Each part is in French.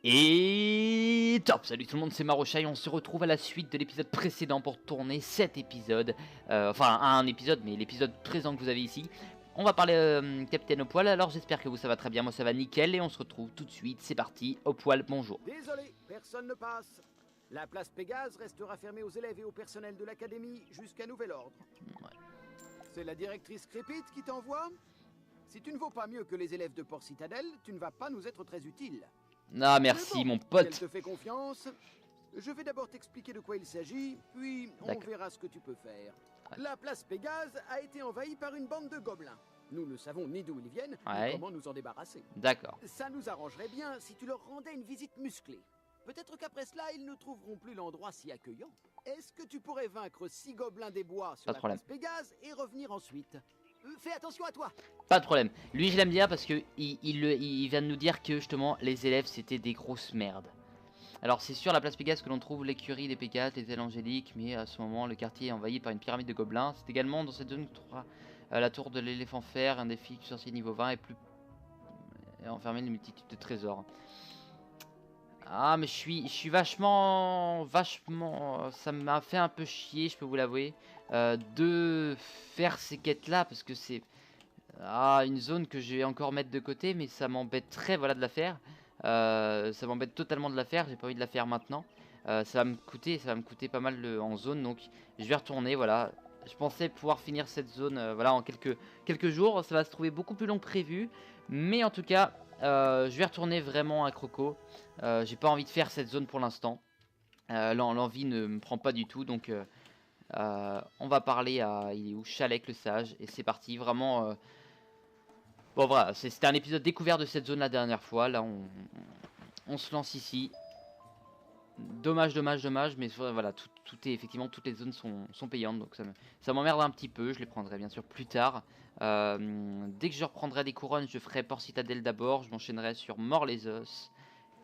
Et top, salut tout le monde, c'est Marochai, on se retrouve à la suite de l'épisode précédent pour tourner cet épisode, enfin un épisode, mais l'épisode présent que vous avez ici. On va parler Capitaine au poil, alors j'espère que vous ça va très bien, moi ça va nickel, et on se retrouve tout de suite, c'est parti, au poil, bonjour. Désolé, personne ne passe. La place Pégase restera fermée aux élèves et au personnel de l'académie jusqu'à nouvel ordre. Ouais. C'est la directrice Crépite qui t'envoie? Si tu ne vaux pas mieux que les élèves de Port Citadel, tu ne vas pas nous être très utile. Ah merci Mais bon, mon si elle pote. te fait confiance, je vais d'abord t'expliquer de quoi il s'agit, puis on verra ce que tu peux faire. Ouais. La place Pégase a été envahie par une bande de gobelins. Nous ne savons ni d'où ils viennent, ni Ouais. comment nous en débarrasser. D'accord. Ça nous arrangerait bien si tu leur rendais une visite musclée. Peut-être qu'après cela, ils ne trouveront plus l'endroit si accueillant. Est-ce que tu pourrais vaincre 6 gobelins des bois sur Pas de la problème. place Pégase et revenir ensuite? Fais attention à toi. Pas de problème. Lui je l'aime bien parce que il vient de nous dire que justement les élèves c'était des grosses merdes. Alors c'est sur la place Pégase que l'on trouve l'écurie des Pégases, les ailes angéliques, mais à ce moment le quartier est envahi par une pyramide de gobelins. C'est également dans cette zone que trouvera la tour de l'éléphant fer, un défi sorcier niveau 20 et plus enfermé une multitude de trésors. Ah mais je suis vachement, ça m'a fait un peu chier, je peux vous l'avouer, de faire ces quêtes là parce que c'est une zone que je vais encore mettre de côté, mais ça m'embêterait voilà de la faire. Ça m'embête totalement de la faire, j'ai pas envie de la faire maintenant. Ça va me coûter pas mal en zone, donc je vais retourner, voilà. Je pensais pouvoir finir cette zone voilà, en quelques jours, ça va se trouver beaucoup plus long que prévu. Mais en tout cas, je vais retourner vraiment à Croco. J'ai pas envie de faire cette zone pour l'instant. L'envie ne me prend pas du tout, donc on va parler à... Il est où? Chalec le sage, et c'est parti, vraiment... Bon voilà, c'était un épisode découvert de cette zone la dernière fois. Là on se lance ici. Dommage, mais voilà, tout est effectivement, toutes les zones sont payantes, donc ça m'emmerde un petit peu. Je les prendrai bien sûr plus tard. Dès que je reprendrai des couronnes, je ferai Port Citadel d'abord, je m'enchaînerai sur Mort-les-Os.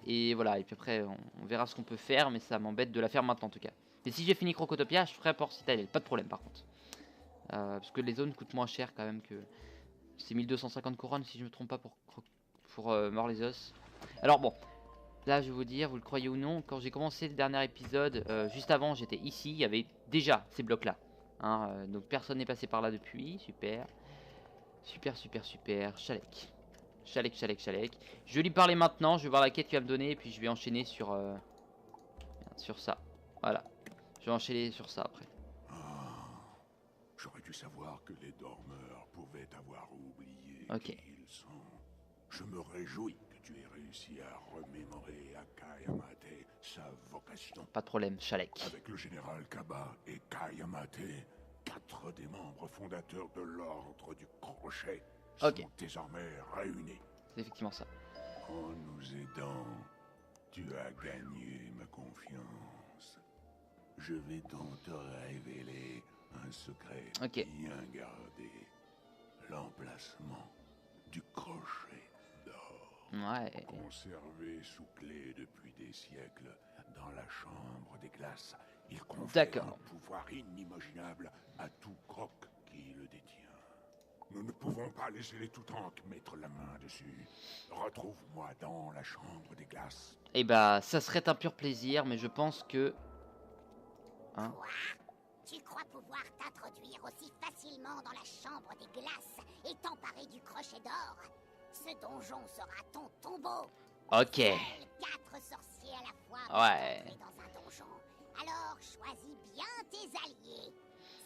Et voilà, et puis après on verra ce qu'on peut faire, mais ça m'embête de la faire maintenant en tout cas. Et si j'ai fini Crocotopia, je ferai Port Citadel, pas de problème par contre. Parce que les zones coûtent moins cher quand même que... C'est 1250 couronnes si je me trompe pas pour Mort-les-Os. Alors bon, là je vais vous dire, vous le croyez ou non, quand j'ai commencé le dernier épisode, juste avant j'étais ici, il y avait déjà ces blocs là. Hein, donc personne n'est passé par là depuis, super. Super. Chalec. Je vais lui parler maintenant, je vais voir la quête qu'il va me donner, et puis je vais enchaîner sur ça. Voilà, je vais enchaîner sur ça après. J'aurais dû savoir que les dormeurs pouvaient avoir oublié Ok. qui ils sont. Je me réjouis que tu aies réussi à remémorer à Kayamate sa vocation. Pas de problème, Chalec. Avec le général Kaba et Kayamate, 4 des membres fondateurs de l'ordre du Crochet sont désormais réunis. C'est effectivement ça. En nous aidant, tu as gagné ma confiance. Je vais donc te révéler un secret bien gardé. L'emplacement du crochet d'or. Ouais. Conservé sous clé depuis des siècles dans la chambre des glaces, il confère un pouvoir inimaginable à tout croc qui le détient. Nous ne pouvons pas laisser les Toutank mettre la main dessus. Retrouve-moi dans la chambre des glaces. Et bah, ça serait un pur plaisir, mais je pense que... Hein? Quoi? Tu crois pouvoir t'introduire aussi facilement dans la chambre des glaces et t'emparer du crochet d'or? Ce donjon sera ton tombeau. Ok. Seuls 4 sorciers à la fois peuvent entrer dans un donjon. Alors choisis bien tes alliés.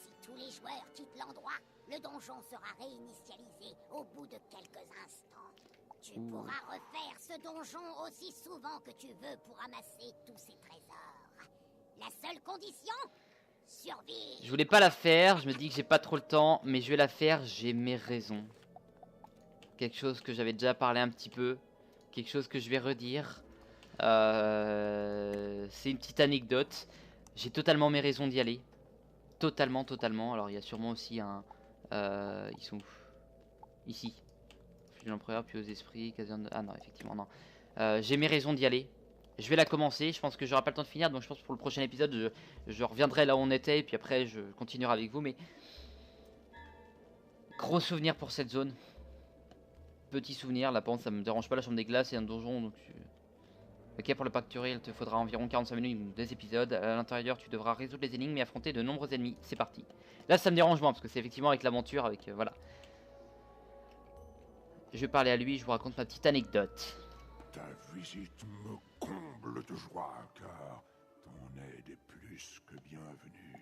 Si tous les joueurs quittent l'endroit, le donjon sera réinitialisé au bout de quelques instants. Tu pourras refaire ce donjon aussi souvent que tu veux pour amasser tous ces trésors. La seule condition, survie. Je voulais pas la faire, je me dis que j'ai pas trop le temps, mais je vais la faire, j'ai mes raisons. Quelque chose que j'avais déjà parlé un petit peu, quelque chose que je vais redire. C'est une petite anecdote. J'ai totalement mes raisons d'y aller. Totalement. Alors il y a sûrement aussi un... ils sont où? Ici. L'empereur, puis aux esprits, caserne de... Ah non, effectivement, non. J'ai mes raisons d'y aller. Je vais la commencer, je pense que j'aurai pas le temps de finir, donc je pense que pour le prochain épisode, je reviendrai là où on était, et puis après je continuerai avec vous, mais... Gros souvenir pour cette zone. Petit souvenir, là par contre ça me dérange pas, la chambre des glaces et un donjon, donc... Ok, pour le pack tuerie, il te faudra environ 45 minutes ou 2 épisodes. À l'intérieur, tu devras résoudre les énigmes et affronter de nombreux ennemis. C'est parti. Là, ça me dérange moins parce que c'est effectivement avec l'aventure, avec voilà. Je vais parler à lui, je vous raconte ma petite anecdote. Ta visite me comble de joie, car ton aide est plus que bienvenue.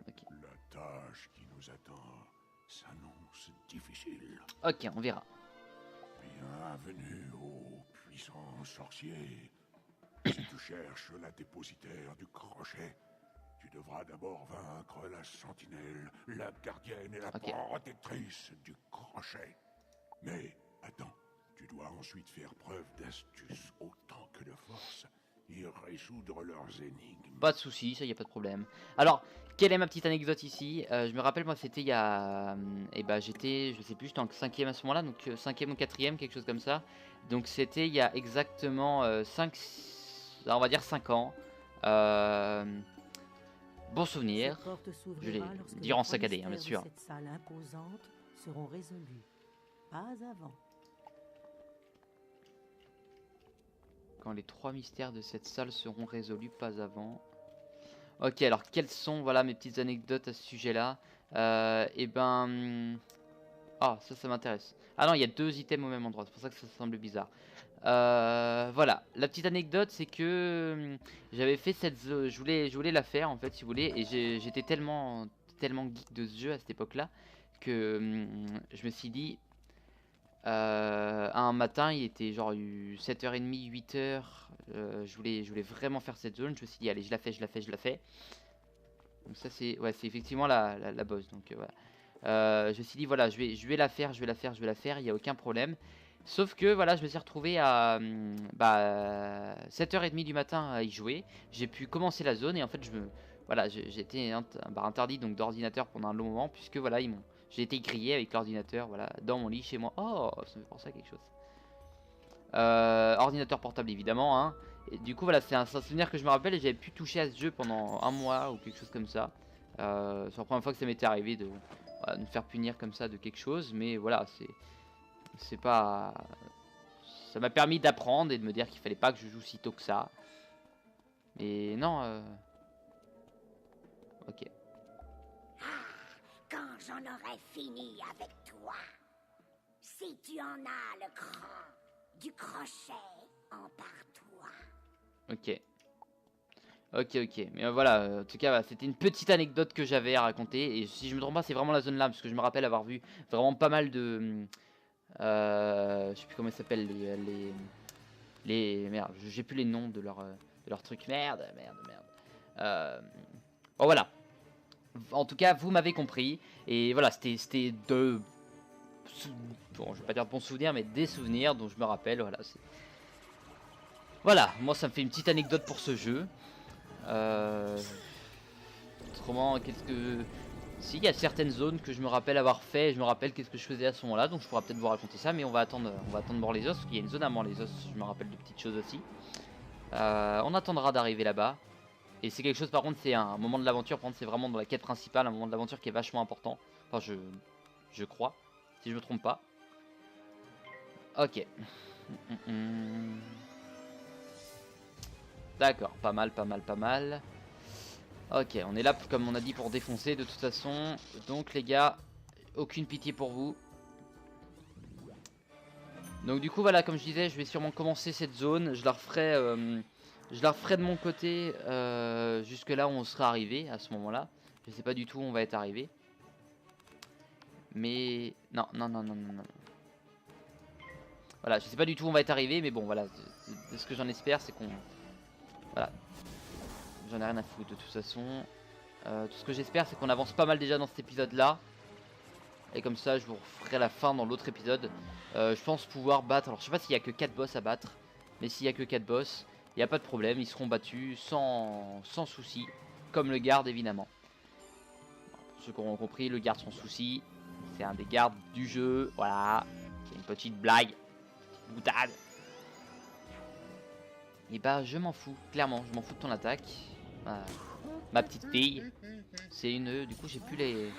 Okay. La tâche qui nous attend s'annonce difficile. Ok, on verra. Bienvenue au puissant sorcier. Si tu cherches la dépositaire du crochet, tu devras d'abord vaincre la sentinelle, la gardienne et la protectrice du crochet. Mais attends, tu dois ensuite faire preuve d'astuce autant que de force et résoudre leurs énigmes. Pas de soucis, ça y a pas de problème. Alors, quelle est ma petite anecdote ici? Je me rappelle, moi c'était il y a... Et bah j'étais, je sais plus, j'étais en 5e à ce moment-là, donc 5e ou 4e, quelque chose comme ça. Donc c'était il y a exactement on va dire 5 ans. Bon souvenir. Je l'ai durant saccadé, bien sûr. Cette salle imposante seront résolus. Pas avant. Quand les 3 mystères de cette salle seront résolus, pas avant. Ok, alors quelles sont voilà mes petites anecdotes à ce sujet-là? Et ben... Ah, ça m'intéresse. Ah non, il y a 2 items au même endroit, c'est pour ça que ça semble bizarre. Voilà, la petite anecdote c'est que j'avais fait cette zone, je voulais la faire en fait si vous voulez, et j'étais tellement geek de ce jeu à cette époque-là que je me suis dit un matin il était genre 7h30, 8h, je voulais vraiment faire cette zone, je me suis dit allez je la fais. Donc ça c'est effectivement la boss, donc voilà. Je me suis dit voilà je vais la faire, il n'y a aucun problème. Sauf que voilà, je me suis retrouvé à 7h30 du matin à y jouer. J'ai pu commencer la zone et en fait j'ai été interdit donc d'ordinateur pendant un long moment puisque voilà j'ai été grillé avec l'ordinateur voilà dans mon lit chez moi. Oh, ça me fait penser à quelque chose. Ordinateur portable évidemment hein. Et du coup voilà, c'est un souvenir que je me rappelle et j'avais pu toucher à ce jeu pendant un mois ou quelque chose comme ça. C'est la première fois que ça m'était arrivé de me faire punir comme ça de quelque chose, mais voilà c'est pas... Ça m'a permis d'apprendre et de me dire qu'il fallait pas que je joue si tôt que ça. Mais non, ok. Ah, quand j'en aurai fini avec toi, si tu en as le cran du crochet, empare-toi. Ok. Mais voilà, en tout cas, c'était une petite anecdote que j'avais à raconter. Et si je me trompe pas, c'est vraiment la zone là, parce que je me rappelle avoir vu vraiment pas mal de... je sais plus comment ils s'appellent merde, j'ai plus les noms de leur truc. Merde. Bon voilà. En tout cas, vous m'avez compris. Et voilà, c'était de... Bon, je vais pas dire de bons souvenirs, mais des souvenirs dont je me rappelle. Voilà, moi ça me fait une petite anecdote pour ce jeu. Autrement, qu'est-ce que... Si, il y a certaines zones que je me rappelle avoir fait, je me rappelle qu'est-ce que je faisais à ce moment-là, donc je pourrais peut-être vous raconter ça, mais on va attendre Mort-les-Os, parce qu'il y a une zone à Mort-les-Os, je me rappelle de petites choses aussi. On attendra d'arriver là-bas, et c'est quelque chose par contre, c'est un moment de l'aventure, par contre c'est vraiment dans la quête principale, un moment de l'aventure qui est vachement important, enfin je crois, si je me trompe pas. Ok. D'accord, pas mal. Ok, on est là, comme on a dit, pour défoncer de toute façon. Donc les gars, aucune pitié pour vous. Donc du coup, voilà, comme je disais, je vais sûrement commencer cette zone. Je la referai de mon côté jusque là où on sera arrivé à ce moment-là. Je sais pas du tout où on va être arrivé. Mais... Non. Voilà, je sais pas du tout où on va être arrivé, mais bon, voilà. Ce que j'en espère, c'est qu'on... Voilà. J'en ai rien à foutre de toute façon. Tout ce que j'espère c'est qu'on avance pas mal déjà dans cet épisode là. Et comme ça je vous referai la fin dans l'autre épisode. Je pense pouvoir battre. Alors je sais pas s'il y a que 4 boss à battre. Mais s'il y a que 4 boss, il n'y a pas de problème. Ils seront battus sans souci. Comme le garde évidemment. Pour ceux qui auront compris, le garde sans souci. C'est un des gardes du jeu. Voilà. C'est une petite blague. Boutade. Et bah je m'en fous. Clairement je m'en fous de ton attaque. Ma petite fille. C'est une... Du coup j'ai plus les...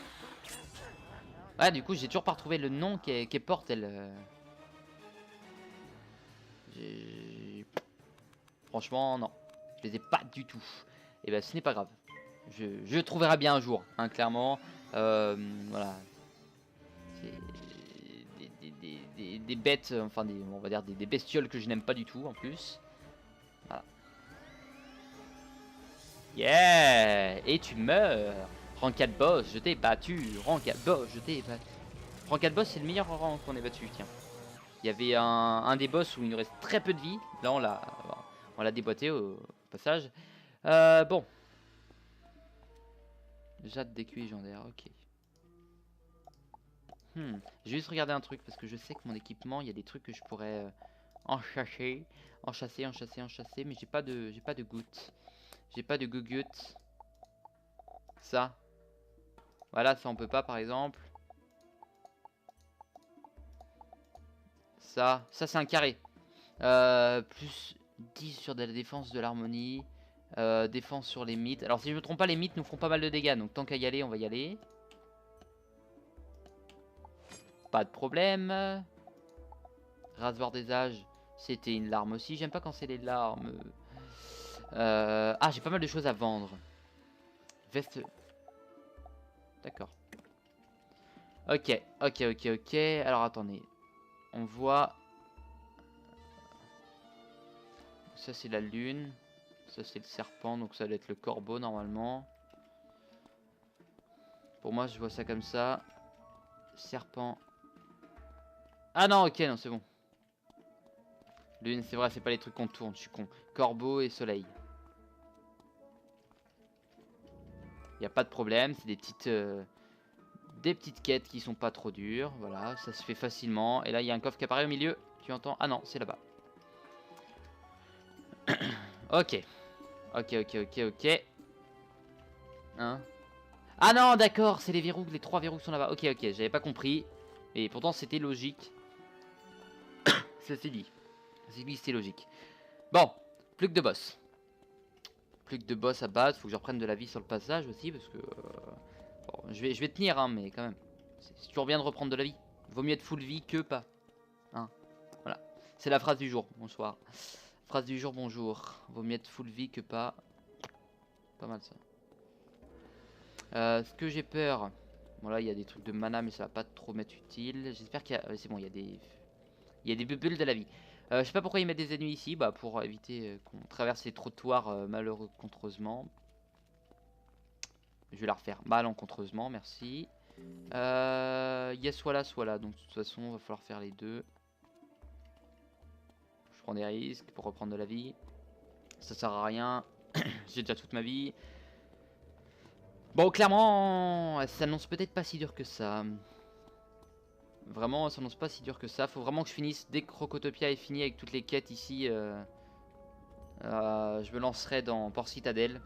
Ouais du coup j'ai toujours pas retrouvé le nom qu'elle porte elle. Franchement, non. Je les ai pas du tout. Et ben, ce n'est pas grave. Je trouverai bien un jour, hein, clairement. Voilà. C'est des bêtes, enfin, on va dire des bestioles que je n'aime pas du tout, en plus. Voilà. Yeah! Et tu meurs! Rang 4 boss, je t'ai battu! Rang 4 boss, je t'ai battu! Rang 4 boss, c'est le meilleur rang qu'on ait battu, tiens. Il y avait un des boss où il nous reste très peu de vie. Là, on l'a déboîté au passage. Bon. Jade d'écu légendaire, ok. Je vais juste regarder un truc parce que je sais que mon équipement, il y a des trucs que je pourrais enchasser, mais j'ai pas de gouttes. J'ai pas de gougoutes. Ça. Voilà, ça on peut pas par exemple. Ça c'est un carré. Plus 10 sur de la défense de l'harmonie. Défense sur les mythes. Alors si je me trompe pas, les mythes nous font pas mal de dégâts. Donc tant qu'à y aller, on va y aller. Pas de problème. Rasoir des âges, c'était une larme aussi. J'aime pas quand c'est les larmes. Ah, j'ai pas mal de choses à vendre. Veste. D'accord. Ok. Alors attendez. On voit. Ça c'est la lune. Ça c'est le serpent. Donc ça doit être le corbeau normalement. Pour moi je vois ça comme ça. Serpent. Ah non, ok, non, c'est bon. Lune, c'est vrai, c'est pas les trucs qu'on tourne, je suis con. Corbeau et soleil. Y a pas de problème, c'est des petites quêtes qui sont pas trop dures. Voilà, ça se fait facilement. Et là, il y a un coffre qui apparaît au milieu. Tu entends? Ah non, c'est là-bas. Ok. Hein? Ah non, d'accord, c'est les verrous, les 3 verrous sont là-bas. Ok, j'avais pas compris. Et pourtant, c'était logique. Ceci dit. C'est logique. Bon, plus que de boss. Plus que de boss à battre. Faut que je reprenne de la vie sur le passage aussi. Parce que... bon, je vais tenir, hein, mais quand même. C'est toujours bien de reprendre de la vie. Vaut mieux être full vie que pas. Hein, voilà. C'est la phrase du jour. Bonsoir. Phrase du jour, bonjour. Vaut mieux être full vie que pas. Pas mal ça. Ce que j'ai peur... Bon là, il y a des trucs de mana, mais ça va pas trop m'être utile. J'espère qu'il y a... c'est bon, il y a des... Il y a des bulles de la vie. Je sais pas pourquoi ils mettent des ennemis ici. Bah pour éviter qu'on traverse les trottoirs malencontreusement. Je vais la refaire malencontreusement, merci. Il y a soit là. Donc de toute façon, il va falloir faire les deux. Je prends des risques pour reprendre de la vie. Ça sert à rien. J'ai déjà toute ma vie. Bon, clairement, ça s'annonce peut-être pas si dur que ça. Vraiment, ça s'annonce pas si dur que ça. Faut vraiment que je finisse dès que Crocotopia est fini avec toutes les quêtes ici. Je me lancerai dans Port Citadel.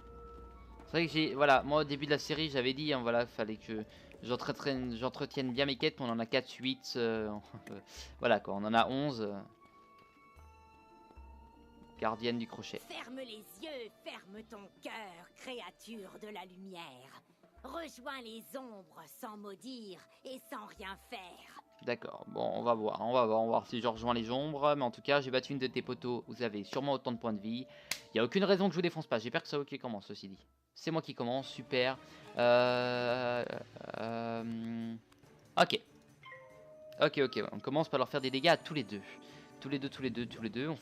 C'est vrai que j'ai... Voilà, moi au début de la série, j'avais dit, hein, voilà, fallait que j'entretienne bien mes quêtes. On en a 4, 8. Voilà quoi, on en a 11. Gardienne du crochet. Ferme les yeux, ferme ton cœur, créature de la lumière. Rejoins les ombres sans maudire et sans rien faire. D'accord, bon, on va voir si je rejoins les ombres. Mais en tout cas, j'ai battu une de tes poteaux. Vous avez sûrement autant de points de vie. Il n'y a aucune raison que je vous défonce pas. J'ai peur que ça qui commence, ceci dit. C'est moi qui commence, super. Ok. On commence par leur faire des dégâts à tous les deux. Tous les deux.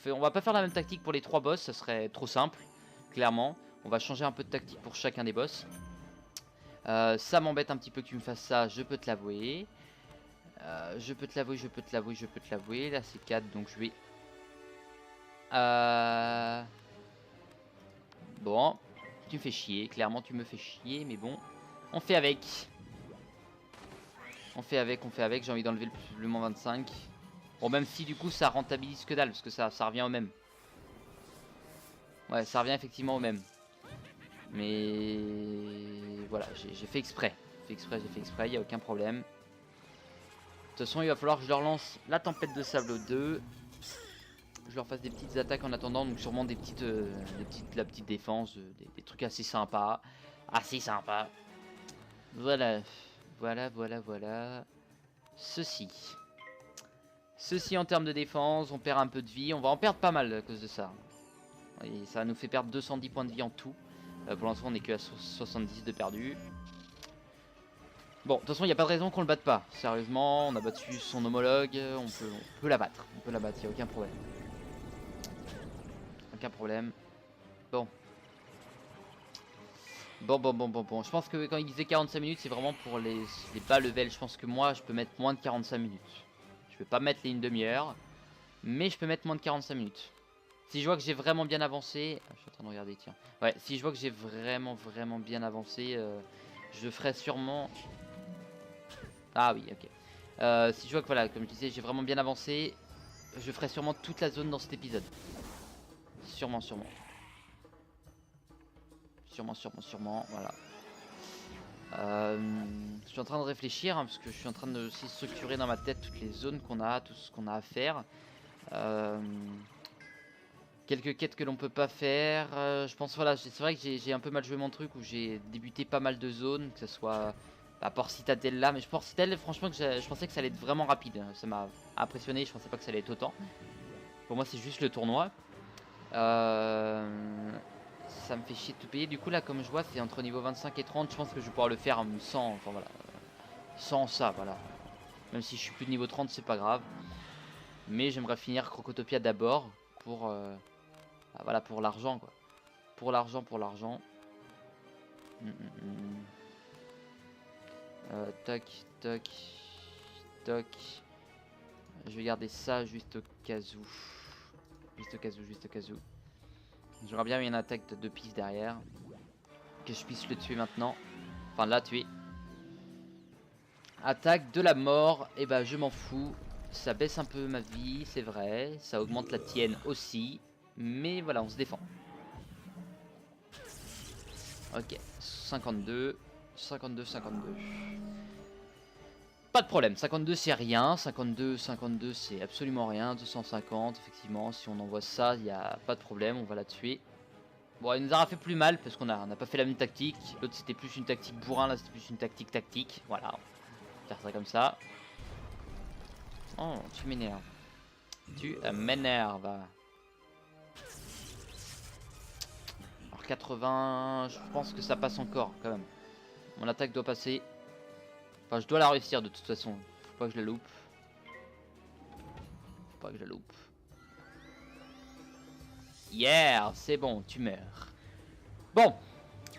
On va pas faire la même tactique pour les 3 boss, ça serait trop simple, clairement. On va changer un peu de tactique pour chacun des boss. Ça m'embête un petit peu que tu me fasses ça, je peux te l'avouer. Je peux te l'avouer. Là c'est 4, donc je vais... Bon, tu me fais chier, clairement tu me fais chier, mais bon. On fait avec, j'ai envie d'enlever le moins 25. Bon, même si du coup ça rentabilise que dalle, parce que ça revient au même. Ouais, ça revient effectivement au même. Mais voilà, j'ai fait exprès. J'ai fait exprès, il n'y a aucun problème. De toute façon, il va falloir que je leur lance la tempête de sable 2. Je leur fasse des petites attaques en attendant, donc sûrement la petite défense, des trucs assez sympas. Voilà. Ceci en termes de défense, on perd un peu de vie, on va en perdre pas mal à cause de ça. Et ça nous fait perdre 210 points de vie en tout. Pour l'instant, on est que à 70 de perdus. Bon, de toute façon, il n'y a pas de raison qu'on le batte pas. Sérieusement, on a battu son homologue. On peut la battre. On peut la battre, il n'y a aucun problème. Aucun problème. Bon. Bon. Je pense que quand il disait 45 minutes, c'est vraiment pour les bas level. Je pense que moi, je peux mettre moins de 45 minutes. Je peux pas mettre les une demi-heure. Mais je peux mettre moins de 45 minutes. Si je vois que j'ai vraiment bien avancé... Je suis en train de regarder, tiens. Ouais, si je vois que j'ai vraiment bien avancé, je ferai sûrement... Ah oui, ok. Si je vois que, voilà, comme je disais, j'ai vraiment bien avancé, je ferai sûrement toute la zone dans cet épisode. Sûrement. Sûrement, voilà. Je suis en train de réfléchir, hein, parce que je suis en train de aussi structurer dans ma tête toutes les zones qu'on a, tout ce qu'on a à faire. Quelques quêtes que l'on peut pas faire. Je pense, voilà, c'est vrai que j'ai un peu mal joué mon truc où j'ai débuté pas mal de zones, que ce soit Port Citadel là, mais Port Citadel, franchement, que je pensais que ça allait être vraiment rapide. Ça m'a impressionné, je pensais pas que ça allait être autant. Pour moi, c'est juste le tournoi. Ça me fait chier de tout payer. Du coup, là, comme je vois, c'est entre niveau 25 et 30. Je pense que je vais pouvoir le faire sans, enfin voilà, sans ça, voilà. Même si je suis plus de niveau 30, c'est pas grave. Mais j'aimerais finir Crocotopia d'abord pour, voilà, pour l'argent, quoi. Pour l'argent. Toc. Je vais garder ça juste au cas où. Juste au cas où. J'aurais bien eu une attaque de 2 pistes derrière. Que je puisse le tuer maintenant. Enfin, la tuer. Attaque de la mort. Et bah, je m'en fous. Ça baisse un peu ma vie, c'est vrai. Ça augmente la tienne aussi. Mais voilà, on se défend. Ok, 52. Pas de problème, 52 c'est rien, 52 c'est absolument rien, 250 effectivement, si on envoie ça, il n'y a pas de problème, on va la tuer. Bon, il nous aura fait plus mal parce qu'on n'a pas fait la même tactique, l'autre c'était plus une tactique bourrin, là c'était plus une tactique, voilà, on va faire ça comme ça. Oh, tu m'énerves. Tu m'énerves. Alors 80, je pense que ça passe encore quand même. Mon attaque doit passer. Enfin, je dois la réussir de toute façon. Faut pas que je la loupe. Yeah, c'est bon, tu meurs. Bon,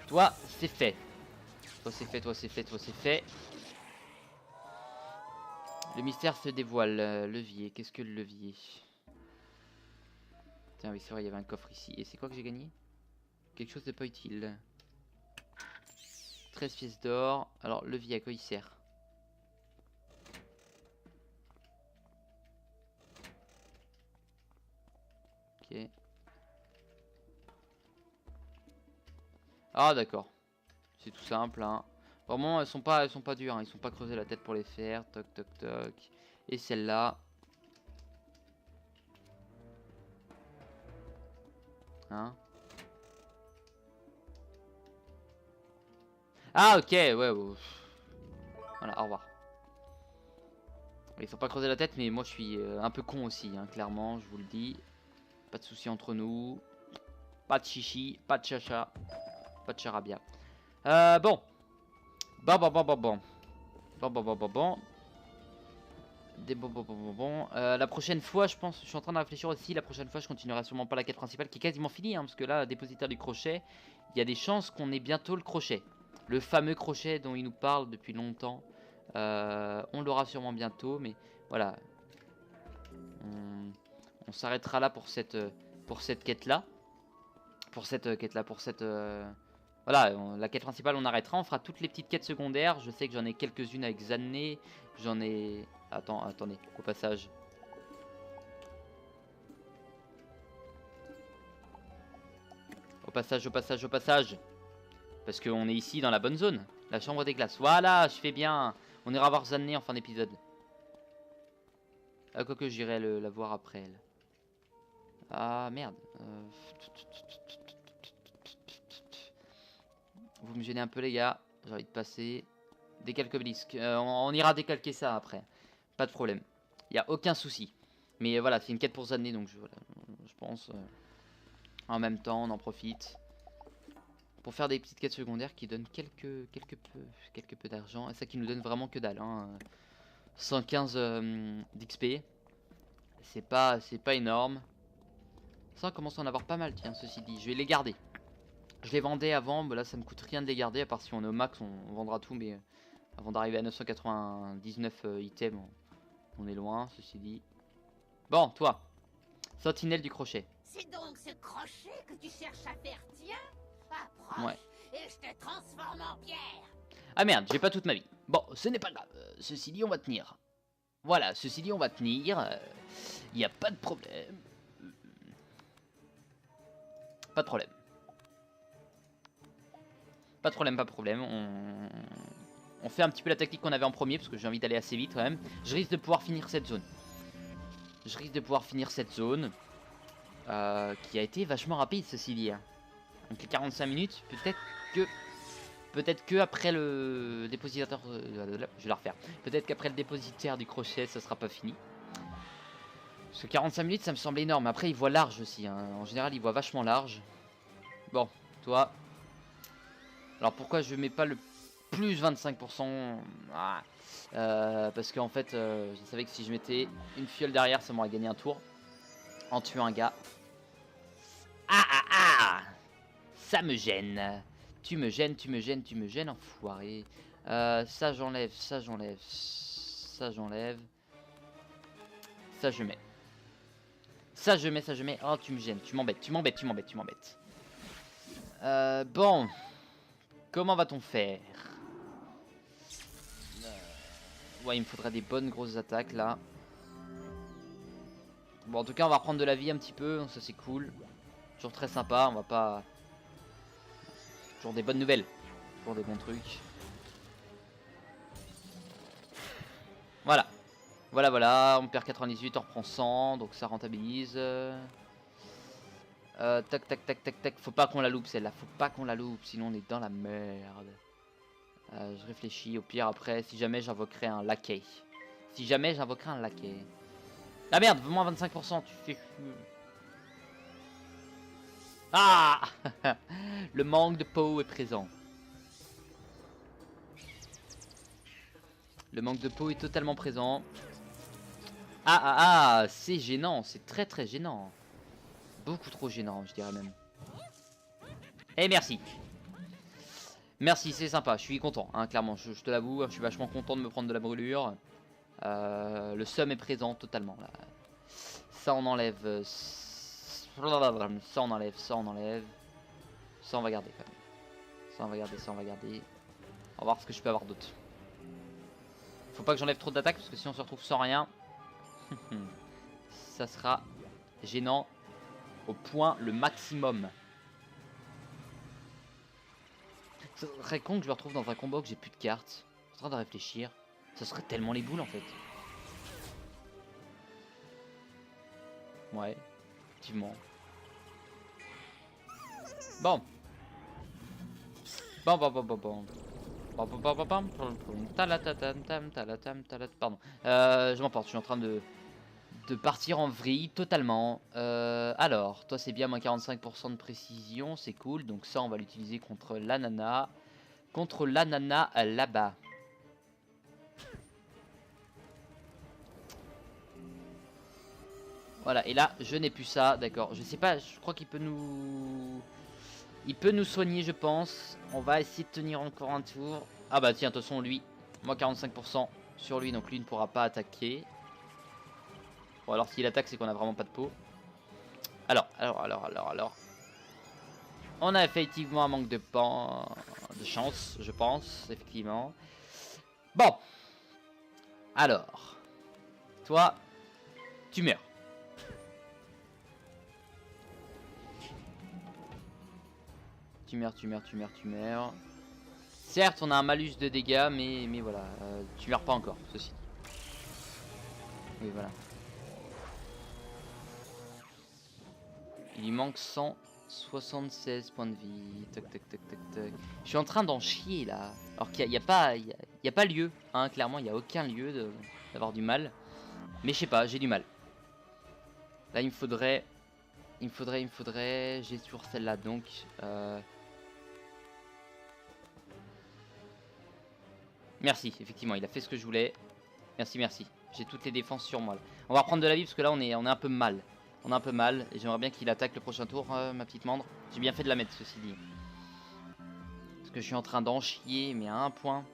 toi, c'est fait. Toi, c'est fait. Le mystère se dévoile. Levier, qu'est-ce que le levier? Tiens, oui, c'est vrai, il y avait un coffre ici. Et c'est quoi que j'ai gagné? Quelque chose de pas utile. 13 pièces d'or. Alors, levier, à quoi il sert? Ok. Ah, d'accord. C'est tout simple, hein. Vraiment, elles sont pas dures, hein. Ils sont pas creusés la tête pour les faire. Toc. Et celle-là. Hein? Ah, ok, ouais. Voilà, au revoir. Ils sont pas creusés la tête, mais moi je suis un peu con aussi, hein, clairement, je vous le dis. Pas de soucis entre nous. Pas de chichi, pas de chacha, pas de charabia. Bon. La prochaine fois, je pense, je suis en train de réfléchir aussi. La prochaine fois, je continuerai sûrement pas la quête principale qui est quasiment finie, hein, parce que là, dépositaire du crochet, il y a des chances qu'on ait bientôt le crochet. Le fameux crochet dont il nous parle depuis longtemps. On l'aura sûrement bientôt, mais voilà. On s'arrêtera là pour cette quête-là. Voilà, la quête principale on arrêtera, on fera toutes les petites quêtes secondaires. Je sais que j'en ai quelques-unes avec Zanné. J'en ai... Attendez, au passage. Au passage. Parce qu'on est ici dans la bonne zone. La chambre des glaces. Voilà, je fais bien. On ira voir Zanné en fin d'épisode. Ah, quoique j'irai la voir après elle. Ah merde. Vous me gênez un peu les gars. J'ai envie de passer. Décalque obélisque. On ira décalquer ça après. Pas de problème. Il n'y a aucun souci. Mais voilà, c'est une quête pour Zanné donc je pense. En même temps, on en profite pour faire des petites quêtes secondaires qui donnent quelques peu d'argent. Et ça qui nous donne vraiment que dalle. Hein. 115 d'XP. C'est pas énorme. Ça, on commence à en avoir pas mal, tiens, ceci dit. Je vais les garder. Je les vendais avant, mais là ça me coûte rien de les garder. À part si on est au max, on vendra tout. Mais avant d'arriver à 999 items, on est loin, ceci dit. Bon, toi, sentinelle du crochet. C'est donc ce crochet que tu cherches à faire tien? Approche, Ouais. et je te transforme en pierre. Ah merde, j'ai pas toute ma vie. Bon, ce n'est pas grave. Ceci dit, on va tenir. Voilà, ceci dit, on va tenir. Il n'y a pas de problème. Pas de problème. Pas de problème, pas de problème. On fait un petit peu la tactique qu'on avait en premier, parce que j'ai envie d'aller assez vite quand même. Je risque de pouvoir finir cette zone. Je risque de pouvoir finir cette zone. Qui a été vachement rapide, ceci dit. Donc les 45 minutes, peut-être que après le dépositaire, je vais la refaire. Peut-être qu'après le dépositaire du crochet, ça sera pas fini. Parce que 45 minutes, ça me semble énorme. Après, il voit large aussi. Hein. En général, il voit vachement large. Bon, toi. Alors pourquoi je mets pas le plus 25% parce qu'en fait, je savais que si je mettais une fiole derrière, ça m'aurait gagné un tour. En tuant un gars. Ça me gêne. Tu me gênes, enfoiré. Ça j'enlève, ça j'enlève. Ça j'enlève. Ça je mets. Ça je mets. Oh tu me gênes, tu m'embêtes. Bon. Comment va-t-on faire? Ouais, il me faudrait des bonnes grosses attaques là. Bon, en tout cas, on va reprendre de la vie un petit peu, donc ça c'est cool. Toujours très sympa, on va pas... Toujours des bonnes nouvelles. Toujours des bons trucs. Voilà. Voilà, on perd 98, on reprend 100, donc ça rentabilise. Tac. Faut pas qu'on la loupe celle-là, faut pas qu'on la loupe, sinon on est dans la merde. Je réfléchis, au pire après, si jamais j'invoquerai un laquais. Ah merde, moins 25%, tu fais... Ah le manque de peau est présent. Le manque de peau est totalement présent. C'est gênant, c'est très gênant. Beaucoup trop gênant, je dirais même. Et merci. Merci, c'est sympa, je suis content, hein, clairement, je te l'avoue, je suis vachement content de me prendre de la brûlure. Le seum est présent totalement. Là. Ça on enlève. Ça on enlève. Ça on va garder quand même. Ça on va garder. On va voir ce que je peux avoir d'autre. Faut pas que j'enlève trop d'attaques parce que si on se retrouve sans rien, ça sera gênant au point le maximum. Ça serait con que je me retrouve dans un combat où j'ai plus de cartes. Je suis en train de réfléchir. Ça serait tellement les boules en fait. Ouais, effectivement. Bon. Pardon. Je m'emporte, je suis en train de partir en vrille totalement. Alors, toi c'est bien moins 45% de précision, c'est cool. Donc ça on va l'utiliser contre l'ananas. Contre l'ananas là-bas. Voilà, et là je n'ai plus ça, d'accord. Je sais pas, je crois qu'il peut nous... Il peut nous soigner, je pense. On va essayer de tenir encore un tour. Ah bah tiens, de toute façon, lui, moi 45% sur lui, donc lui ne pourra pas attaquer. Bon, alors s'il attaque, c'est qu'on a vraiment pas de peau. Alors. On a effectivement un manque de chance, je pense, effectivement. Bon. Alors. Toi, tu meurs. Tu meurs. Certes, on a un malus de dégâts, mais voilà, tu meurs pas encore, ceci. Oui, voilà. Il lui manque 176 points de vie. Tac. Je suis en train d'en chier là. Alors qu'il n'y a pas lieu, hein, clairement, il n'y a aucun lieu d'avoir du mal. Mais je sais pas, j'ai du mal. Là, il me faudrait Il me faudrait... J'ai toujours celle-là, donc... Merci, effectivement, il a fait ce que je voulais. Merci, merci. J'ai toutes les défenses sur moi. Là. On va reprendre de la vie parce que là, on est un peu mal. On est un peu mal. Et j'aimerais bien qu'il attaque le prochain tour, ma petite mandre. J'ai bien fait de la mettre, ceci dit. Parce que je suis en train d'en chier, mais à un point.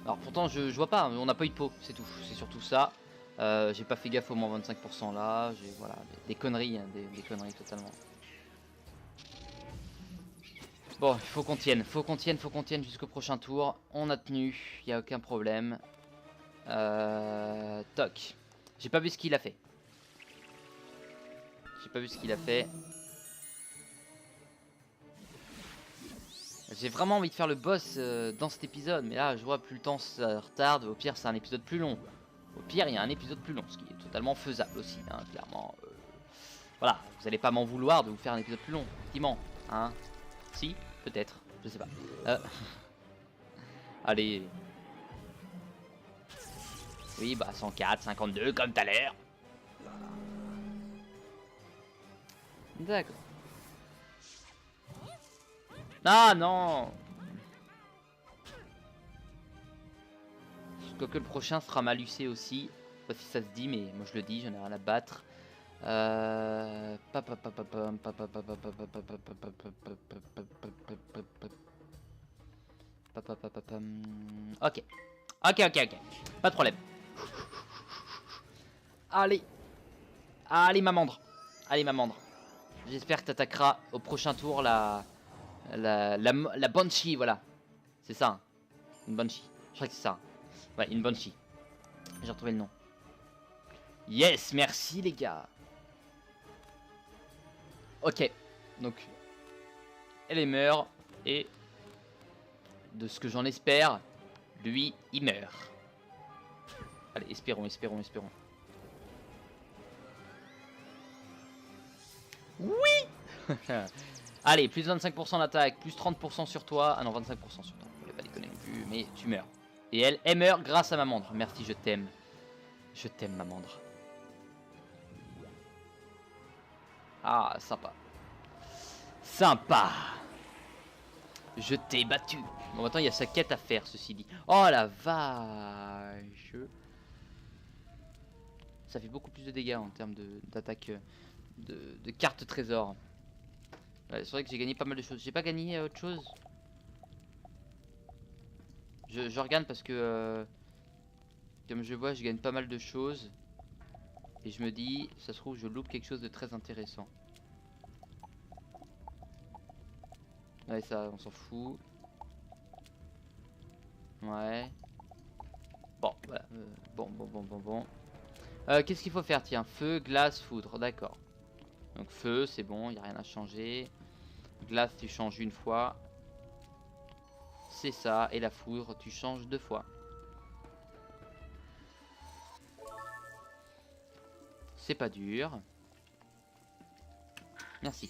Alors pourtant, je vois pas. On n'a pas eu de peau, c'est tout. C'est surtout ça. J'ai pas fait gaffe au moins 25% là. J'ai voilà, des conneries, hein, des conneries totalement. Bon, il faut qu'on tienne, faut qu'on tienne jusqu'au prochain tour. On a tenu, il n'y a aucun problème. Toc. J'ai pas vu ce qu'il a fait. J'ai pas vu ce qu'il a fait. J'ai vraiment envie de faire le boss dans cet épisode. Mais là, je vois plus le temps ça retarde. Au pire, c'est un épisode plus long. Au pire, il y a un épisode plus long. Ce qui est totalement faisable aussi, hein, clairement. Voilà, vous allez pas m'en vouloir de vous faire un épisode plus long. Effectivement, hein. Si, peut-être, je sais pas. Allez. Oui, bah 104, 52 comme tout à l'heure. D'accord. Ah non. Quoique le prochain sera malucé aussi. Je sais pas si ça se dit, mais moi je le dis, j'en ai rien à battre. Ok. Ok. Pas de problème. Allez. Allez, mamandre. Allez, mamandre. J'espère que tu attaqueras au prochain tour la Banshee, voilà. C'est ça. Hein. Une Banshee. Je crois que c'est ça. Ouais, une Banshee. J'ai retrouvé le nom. Yes, merci les gars. Ok. Donc, elle meurt. Et de ce que j'en espère, lui, il meurt. Allez, espérons. Oui. Allez, plus 25% d'attaque, plus 30% sur toi. Ah non, 25% sur toi. Je voulais pas déconner non plus, mais tu meurs. Et elle meurt grâce à Mamandre. Merci, je t'aime. Je t'aime, Mamandre. Ah, sympa. Sympa. Je t'ai battu. Bon, maintenant, il y a sa quête à faire, ceci dit. Oh, la vache. Ça fait beaucoup plus de dégâts en termes d'attaque de cartes trésor. Ouais, c'est vrai que j'ai gagné pas mal de choses. J'ai pas gagné autre chose. Je regarde parce que comme je vois, je gagne pas mal de choses. Et je me dis, ça se trouve, je loupe quelque chose de très intéressant. Ouais, ça, on s'en fout. Ouais. Bon, voilà. Bon. Qu'est-ce qu'il faut faire? Tiens, feu, glace, foudre. D'accord. Donc feu, c'est bon, il n'y a rien à changer. Glace, tu changes une fois. C'est ça. Et la foudre, tu changes 2 fois. C'est pas dur. Merci.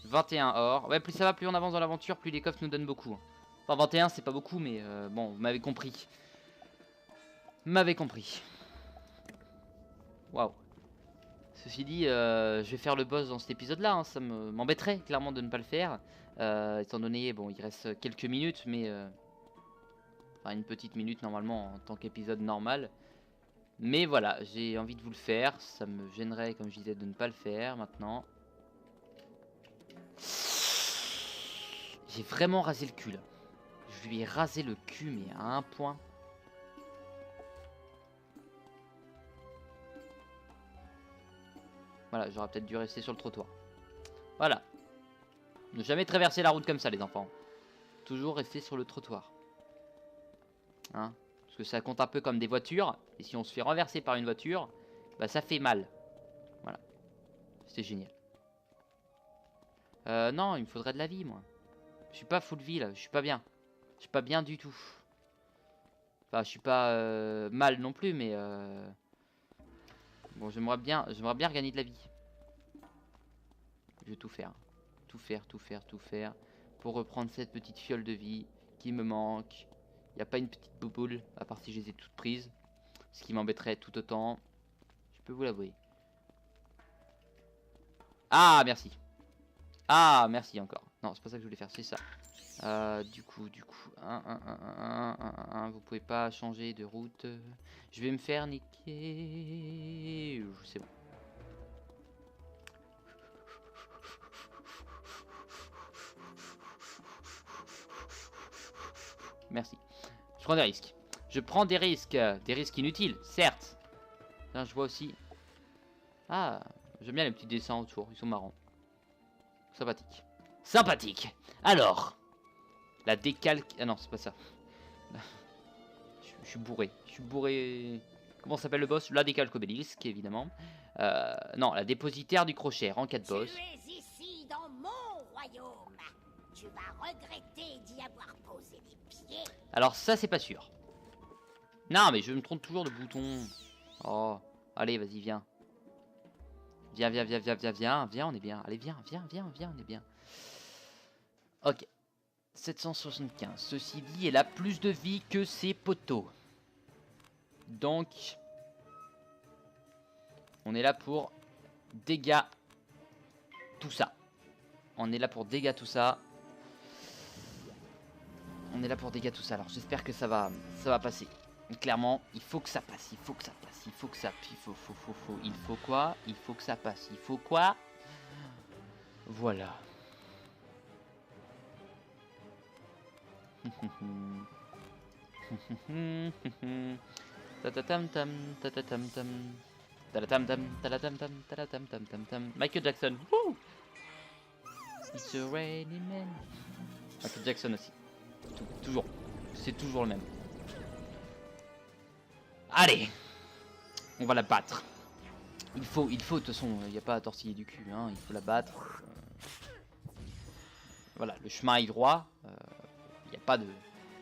21 or. Ouais, plus ça va, plus on avance dans l'aventure, plus les coffres nous donnent beaucoup. Enfin, 21, c'est pas beaucoup, mais bon, vous m'avez compris. Waouh. Ceci dit, je vais faire le boss dans cet épisode-là. Hein. Ça m'embêterait clairement de ne pas le faire. Étant donné, bon, il reste quelques minutes, mais... enfin, une petite minute normalement en tant qu'épisode normal. Mais voilà, j'ai envie de vous le faire. Ça me gênerait, comme je disais, de ne pas le faire maintenant. J'ai vraiment rasé le cul là. Je lui ai rasé le cul, mais à un point. Voilà, j'aurais peut-être dû rester sur le trottoir. Voilà. Ne jamais traverser la route comme ça, les enfants. Toujours rester sur le trottoir. Hein? Parce que ça compte un peu comme des voitures. Et si on se fait renverser par une voiture, bah ça fait mal. Voilà. C'était génial. Non, il me faudrait de la vie, moi. Je suis pas full vie, là. Je suis pas bien. Je suis pas bien du tout. Enfin, je suis pas mal non plus, mais... Bon, j'aimerais bien regagner de la vie. Je vais tout faire. Tout faire. Pour reprendre cette petite fiole de vie qui me manque. Il n'y a pas une petite bouboule, à part si je les ai toutes prises. Ce qui m'embêterait tout autant. Je peux vous l'avouer. Ah, merci. Ah, merci encore. Non, c'est pas ça que je voulais faire, c'est ça. Du coup, vous pouvez pas changer de route. Je vais me faire niquer. C'est bon. Merci. Je prends des risques. Je prends des risques. Des risques inutiles, certes. Là, je vois aussi. Ah, j'aime bien les petits dessins autour. Ils sont marrants. Sympathique. Sympathique. Alors. La décalque... Ah non, c'est pas ça. Je suis bourré. Je suis bourré... Comment s'appelle le boss? La décalque obélisque, évidemment. Non, la dépositaire du crochet, en 4 boss. Tu es ici dans mon royaume. Tu vas regretter d'y avoir posé des pieds. Alors ça, c'est pas sûr. Non, mais je me trompe toujours de bouton. Oh, allez, vas-y, viens. Viens, on est bien. Allez, viens, on est bien. Ok. 775. Ceci dit, elle a plus de vie que ses poteaux. Donc, on est là pour dégâts tout ça. On est là pour dégâts tout ça. Alors, j'espère que ça va passer. Clairement, il faut que ça passe. Il faut quoi? Il faut que ça passe. Il faut quoi? Voilà. Michael Jackson. Woo! It's a rainy man. Michael Jackson aussi. Toujours. C'est toujours le même. Allez. On va la battre. Il faut de toute façon, il n'y a pas à tortiller du cul, hein, il faut la battre. Voilà, le chemin est droit. Il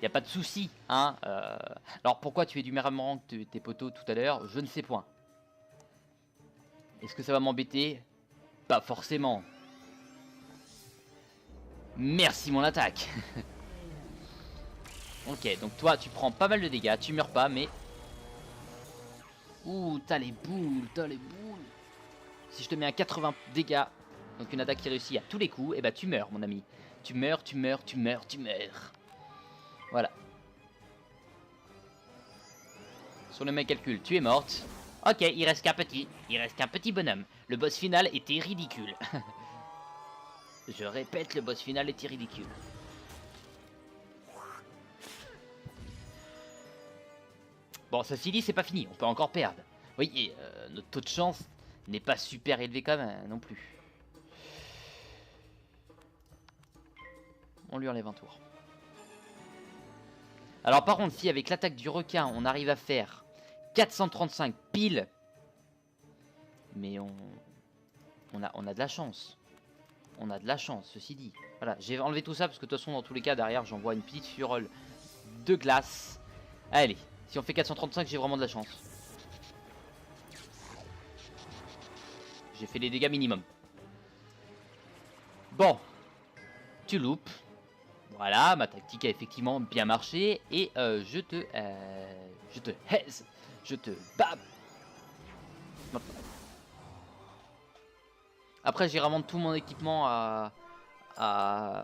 n'y a pas de souci, hein. Alors pourquoi tu es du même rang que tes poteaux tout à l'heure? Je ne sais point. Est-ce que ça va m'embêter? Pas forcément. Merci mon attaque. Ok, donc toi tu prends pas mal de dégâts, tu meurs pas, mais... Ouh, t'as les boules. Si je te mets un 80 dégâts, donc une attaque qui réussit à tous les coups, et bah tu meurs mon ami. Tu meurs. Voilà. Sur le même calcul, tu es morte. Ok, il reste qu'un petit bonhomme. Le boss final était ridicule. Je répète, le boss final était ridicule. Bon, ceci dit, c'est pas fini, on peut encore perdre. Oui, et notre taux de chance n'est pas super élevé quand même non plus. On lui enlève un tour. Alors par contre, si avec l'attaque du requin, on arrive à faire 435 piles, mais on a de la chance. On a de la chance, ceci dit. Voilà, j'ai enlevé tout ça parce que de toute façon, dans tous les cas, derrière, j'envoie une petite furole de glace. Allez, si on fait 435, j'ai vraiment de la chance. J'ai fait les dégâts minimum. Bon, tu loupes. Voilà, ma tactique a effectivement bien marché. Et je te haise. Je te bab. Après, j'ai revendre tout mon équipement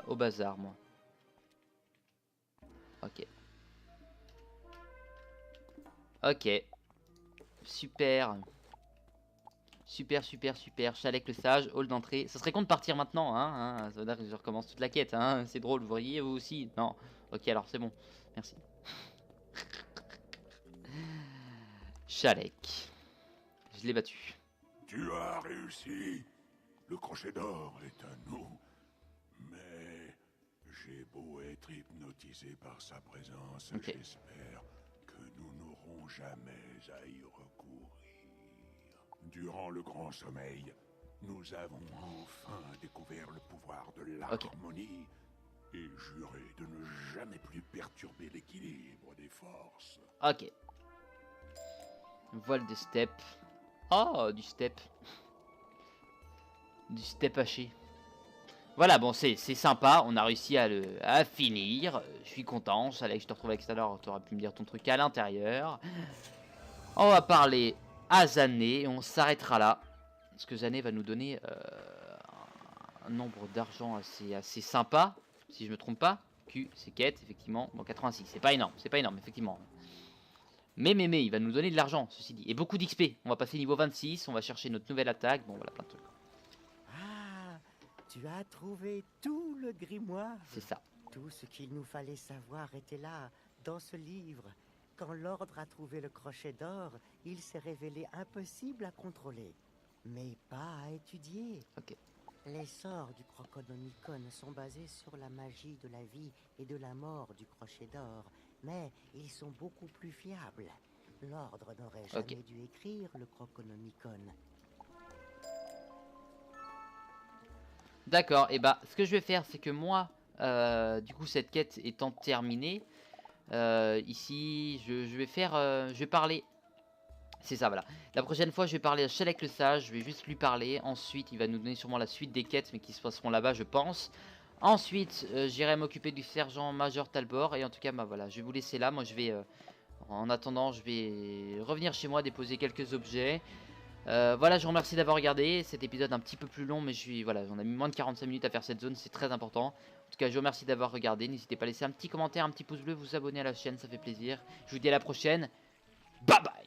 au bazar, moi. Ok. Ok. Super. Super. Chalec le sage, hall d'entrée. Ça serait con de partir maintenant, hein. Ça veut dire que je recommence toute la quête, hein. C'est drôle, vous voyez, vous aussi. Non. Ok, alors c'est bon. Merci. Chalec. Je l'ai battu. Tu as réussi. Le crochet d'or est à nous. Mais j'ai beau être hypnotisé par sa présence, okay. J'espère que nous n'aurons jamais à y recourir. Durant le grand sommeil, nous avons enfin découvert le pouvoir de l'harmonie et juré de ne jamais plus perturber l'équilibre des forces. Ok. Voile de steppe. Oh, du steppe. Du steppe haché. Voilà, bon, c'est sympa. On a réussi à finir. Je suis content. Je savais que je te retrouvais tout à l'heure. Tu aurais pu me dire ton truc à l'intérieur. On va parler à Zané. On s'arrêtera là. Parce que Zané va nous donner un nombre d'argent assez sympa, si je me trompe pas. Q, c'est quête, effectivement. Bon, 86, c'est pas énorme, effectivement. Mais, il va nous donner de l'argent, ceci dit. Et beaucoup d'XP. On va passer niveau 26, on va chercher notre nouvelle attaque. Bon, voilà, plein de trucs. Ah, tu as trouvé tout le grimoire. C'est ça. Tout ce qu'il nous fallait savoir était là, dans ce livre. Quand l'ordre a trouvé le crochet d'or, il s'est révélé impossible à contrôler, mais pas à étudier. Ok. Les sorts du Croconomicon sont basés sur la magie de la vie et de la mort du crochet d'or, mais ils sont beaucoup plus fiables. L'ordre n'aurait jamais dû écrire le Croconomicon. D'accord, et bah ce que je vais faire, c'est que moi, du coup cette quête étant terminée, ici je vais parler. C'est ça, voilà. La prochaine fois, je vais parler à Shelek le Sage, je vais juste lui parler. Ensuite, il va nous donner sûrement la suite des quêtes, mais qui se passeront là-bas, je pense. Ensuite, j'irai m'occuper du sergent major Talbor. Et en tout cas, bah voilà, je vais vous laisser là. Moi, je vais, en attendant, je vais revenir chez moi, déposer quelques objets. Voilà, je vous remercie d'avoir regardé cet épisode un petit peu plus long, mais voilà, on a mis moins de 45 minutes à faire cette zone, c'est très important. En tout cas, je vous remercie d'avoir regardé. N'hésitez pas à laisser un petit commentaire, un petit pouce bleu, vous abonner à la chaîne, ça fait plaisir. Je vous dis à la prochaine. Bye bye.